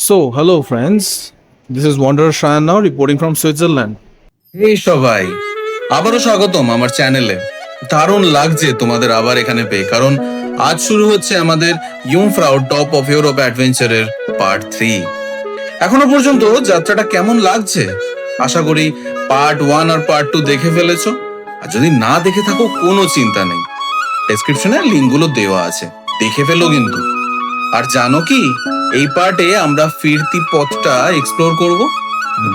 So, hello friends. This is Wanderer Shayan now reporting from Switzerland. এই সবাই আবারও স্বাগতম আমার চ্যানেলে। দারুণ লাগছে তোমাদের আবার এখানে পেয়ে, কারণ আজ শুরু হচ্ছে আমাদের ইউমফ্রাউ টপ অফ ইউরোপ অ্যাডভেঞ্চারের পার্ট 3। এখনো পর্যন্ত যাত্রাটা কেমন লাগছে? আশা করি পার্ট 1 আর পার্ট 2 দেখে ফেলেছো। আর যদি না দেখে থাকো কোনো চিন্তা নেই, ডেসক্রিপশনে লিঙ্কগুলো দেওয়া আছে, দেখে ফেলো কিন্তু। আর জানো কি, এই পার্টে আমরা ফিরতি পথটা এক্সপ্লোর করব।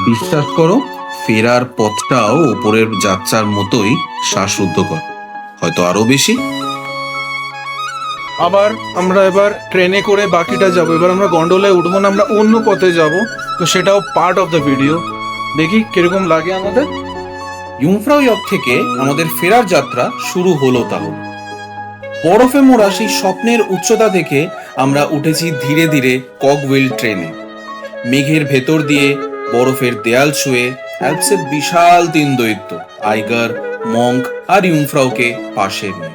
বিশ্বাস করো, ফেরার পথটাও উপরের যাত্রার মতোই শ্বাসরুদ্ধকর, হয়তো আরো বেশি। আবার আমরা এবার ট্রেনে করে বাকিটা যাব। এবার আমরা গন্ডোলায় উঠবো না, আমরা অন্য পথে যাব। তো সেটাও পার্ট অফ দ্য ভিডিও। দেখি কিরকম লাগে আমাদের। ইউমফ্রাউ ইয়র্ক থেকে আমাদের ফেরার যাত্রা শুরু হলো তাহলে। বরফে মোড়া সেই স্বপ্নের উচ্চতা থেকে আমরা উঠেছি ধীরে ধীরে কগউইল ট্রেনে। মেঘের ভেতর দিয়ে বরফের দেয়াল ছুঁয়ে অ্যালপসের বিশাল তিন দৈত্য আইগার, মঙ্ক আর ইউমফ্রাউকে পাশে নিয়ে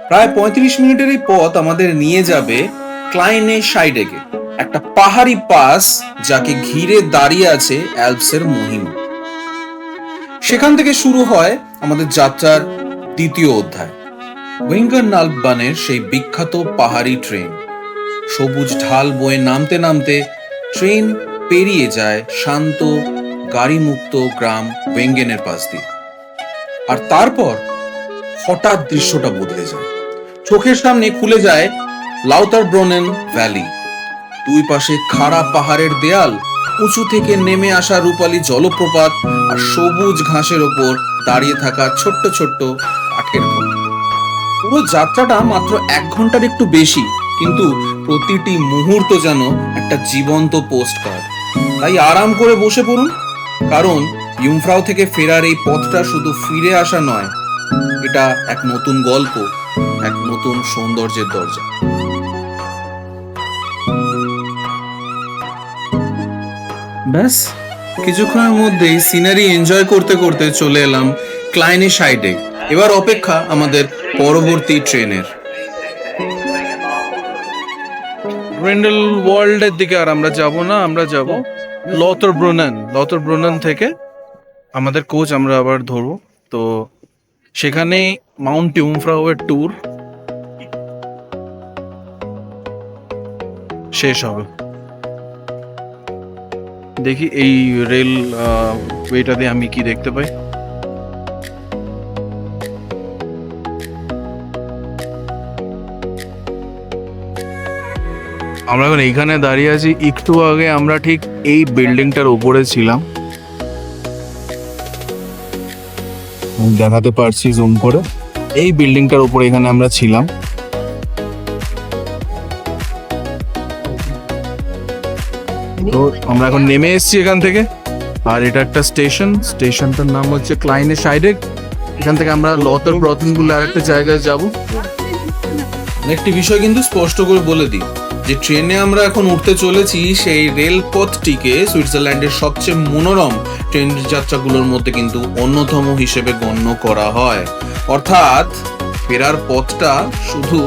প্রায় 35 মিনিটের এই পথ আমাদের নিয়ে যাবে ক্লাইনে সাইডেকে, একটা পাহাড়ি পাস যাকে ঘিরে দাঁড়িয়ে আছে অ্যালপসের মহিমা। সেখান থেকে শুরু হয় আমাদের যাত্রার দ্বিতীয় অধ্যায়, ওয়েঙ্গারনাল্বানের সেই বিখ্যাত পাহাড়ি ট্রেন। সবুজ ঢাল বয়ে নামতে নামতে ট্রেন পেরিয়ে যায় শান্ত গাড়ি মুক্ত গ্রাম ওয়েঙ্গেনের পাশ দিয়ে। আর তারপর হঠাৎ দৃশ্যটা বদলে যায়। চোখের সামনে খুলে যায় লাউতারব্রোনেন ভ্যালি। দুই পাশে খাড়া পাহাড়ের দেয়াল, উঁচু থেকে নেমে আসা রূপালী জলপ্রপাত, আর সবুজ ঘাসের ওপর দাঁড়িয়ে থাকা ছোট্ট ছোট্ট কাঠের ঘর। পুরো যাত্রাটা মাত্র 1 ঘন্টার একটু বেশি, কিন্তু প্রতিটি মুহূর্ত যেন একটা জীবন্ত পোস্টকার্ড। তাই আরাম করে বসে পড়ুন, কারণ ইউমফ্রাউ থেকে ফেরার এই পথটা শুধু ফিরে আসা নয়, এটা এক নতুন গল্প, এক নতুন সৌন্দর্যের দরজা। ব্যাস কিছুক্ষণের মধ্যেই সিনারি এনজয় করতে করতে চলে এলাম ক্লাইনে সাইডে। এবার অপেক্ষা আমাদের পরবর্তী ট্রেনের। গ্রেন্ডেল ওয়ার্ল্ডের দিকে আর আমরা যাব না, আমরা যাব লথরব্রুনেন থেকে আমাদের কোচ আমরা আবার ধরবো। তো সেখানে মাউন্ট ইউমফ্রাউ এর ট্যুর শেষ হবে। দেখি এই রেল ওয়েটা দিয়ে আমি কি দেখতে পাই। আমরা এখন এইখানে দাঁড়িয়ে আছি। একটু আগে আমরা ঠিক এই বিল্ডিংটার উপরে ছিলাম, দেখাতে পারছি জুম করে। এই বিল্ডিংটার উপরে এখানে আমরা ছিলাম। তো আমরা এখন নেমে এসেছি এখান থেকে, আর এটা একটা স্টেশনটার নাম হচ্ছে ক্লাইনে সাইডে। এখান থেকে আমরা লথরব্রুনেন বলে আরেকটা জায়গায় যাব। একটি বিষয় কিন্তু স্পষ্ট করে বলে দিই, যে ট্রেনে আমরা এখন উঠতে চলেছি সেই রেলপথটিকে সুইজারল্যান্ডের সবচেয়ে মনোরম ট্রেন যাত্রাগুলোর মধ্যে কিন্তু অন্যতম হিসেবে গণ্য করা হয়। অর্থাৎ ফেরার পথটা শুধু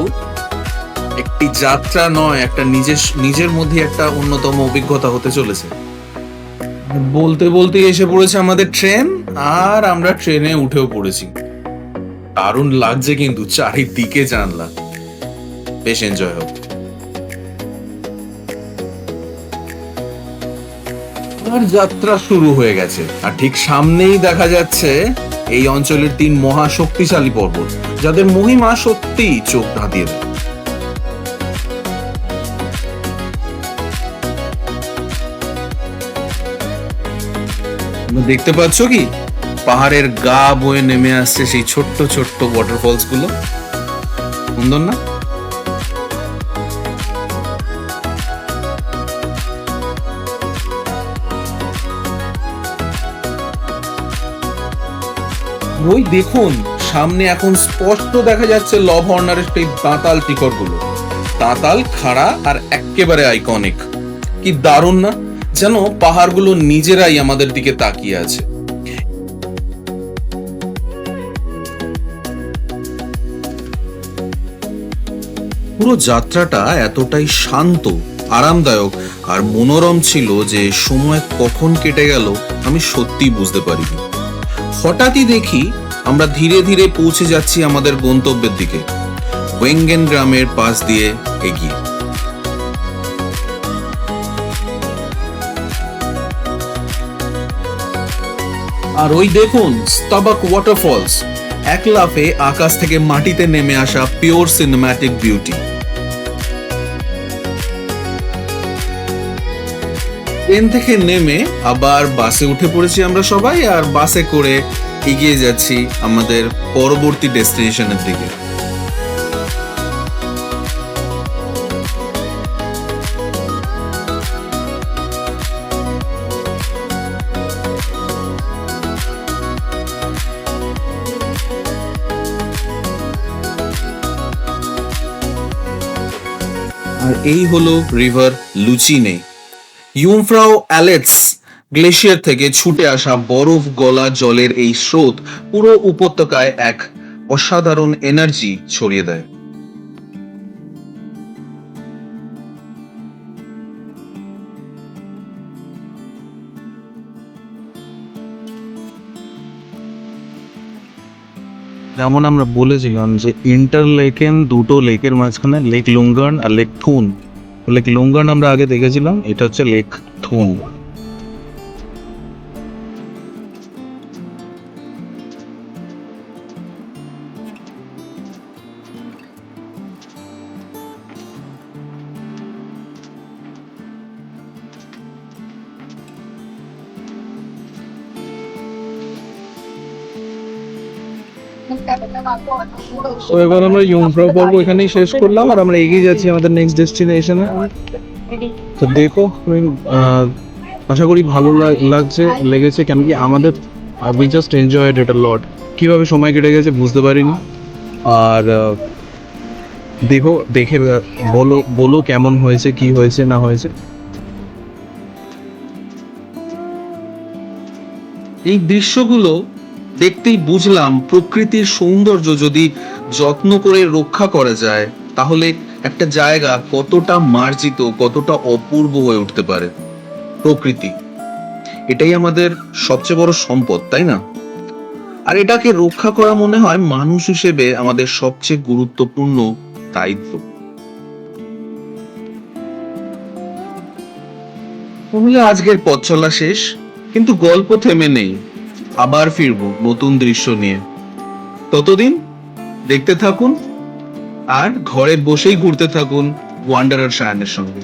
একটি যাত্রা নয়, একটা নিজের মধ্যে একটা অন্যতম অভিজ্ঞতা হতে চলেছে। বলতে বলতে এসে পড়েছে আমাদের ট্রেন, আর আমরা ট্রেনে উঠেও পড়েছি। দারুণ লাগছে কিন্তু চারিদিকে জানলা। বেশ এনজয় হোক। আর যাত্রা শুরু হয়ে গেছে, আর ঠিক সামনেই দেখা যাচ্ছে এই অঞ্চলের 3 মহা শক্তিশালী পর্বত, যাদের মহিমা সত্যিই চোখ ধাঁধিয়ে দেয়। দেখতে পাচ্ছ কি, পাহাড়ের গা বয়ে নেমে আসছে সেই ছোট্ট ছোট্ট ওয়াটারফলস গুলো। সুন্দর না? ওই দেখুন, সামনে এখন স্পষ্ট দেখা যাচ্ছে লব হর্নারের সেই দাঁতাল শিখরগুলো। দাঁতাল, খাড়া আর একেবারে আইকনিক। কি দারুণ না? যেন পাহাড়গুলো নিজেরাই আমাদের দিকে তাকিয়ে আছে। পুরো যাত্রাটা এতটাই শান্ত আরামদায়ক আর মনোরম ছিল যে সময় কখন কেটে গেল আমি সত্যিই বুঝতে পারিনি। হঠাৎই দেখি আমরা ধীরে ধীরে পৌঁছে যাচ্ছি আমাদের গন্তব্যের দিকে, ওয়েঙ্গেন গ্রামের পাশ দিয়ে এগিয়ে। আর ওই দেখুন স্তাবাক ওয়াটারফলস, এক লাফে আকাশ থেকে মাটিতে নেমে আসা পিওর সিনেম্যাটিক বিউটি। ট্রেন থেকে নেমে আবার বাসে উঠে পড়েছি আমরা সবাই, আর বাসে করে এগিয়ে যাচ্ছি আমাদের পরবর্তী ডেস্টিনেশনের দিকে। আর এই হলো রিভার লুচিনে, ইউমফ্রাউ অ্যালেটস গ্লেশিয়ার থেকে ছুটে আসা বরফ গলা জলের এই স্রোত পুরো উপত্যকায় এক অসাধারণ এনার্জি ছড়িয়ে দেয়। যেমন আমরা বলেছিলাম যে ইন্টারলেকেন দুটো লেকের মাঝখানে লেক লুঙ্গার্ন আর লেক থুন। লেক লুঙ্গার্ন আমরা আগে দেখেছিলাম, এটা হচ্ছে লেক থুন। তো এবার আমরা ইউমফ্রাউ পর্ব এখানেই শেষ করলাম, আর আমরা এগিয়ে যাচ্ছি আমাদের নেক্সট ডেস্টিনেশনে। তো দেখো, আশা করি ভালো লেগেছে, কেন কি আমাদের উই জাস্ট এনজয়েড ইট আ লট। কীভাবে সময় কেটে গেছে বুঝতে পারিনি। আর দেখে বলো কেমন হয়েছে, কি হয়েছে না হয়েছে। এই দৃশ্যগুলো দেখতেই বুঝলাম প্রকৃতির সৌন্দর্য যদি যত্ন করে রক্ষা করা যায় তাহলে একটা জায়গা কতটা মার্জিত, কতটা অপূর্ব হয়ে উঠতে পারে। প্রকৃতি এটাই আমাদের সবচেয়ে বড় সম্পদ, তাই না? আর এটাকে রক্ষা করা মনে হয় মানুষ হিসেবে আমাদের সবচেয়ে গুরুত্বপূর্ণ দায়িত্ব। তাহলে আজকের পথ চলা শেষ, কিন্তু গল্প থেমে নেই। আবার ফিরবো নতুন দৃশ্য নিয়ে। ততদিন দেখতে থাকুন আর ঘরে বসেই ঘুরতে থাকুন ওয়ান্ডারার শায়ানের সঙ্গে।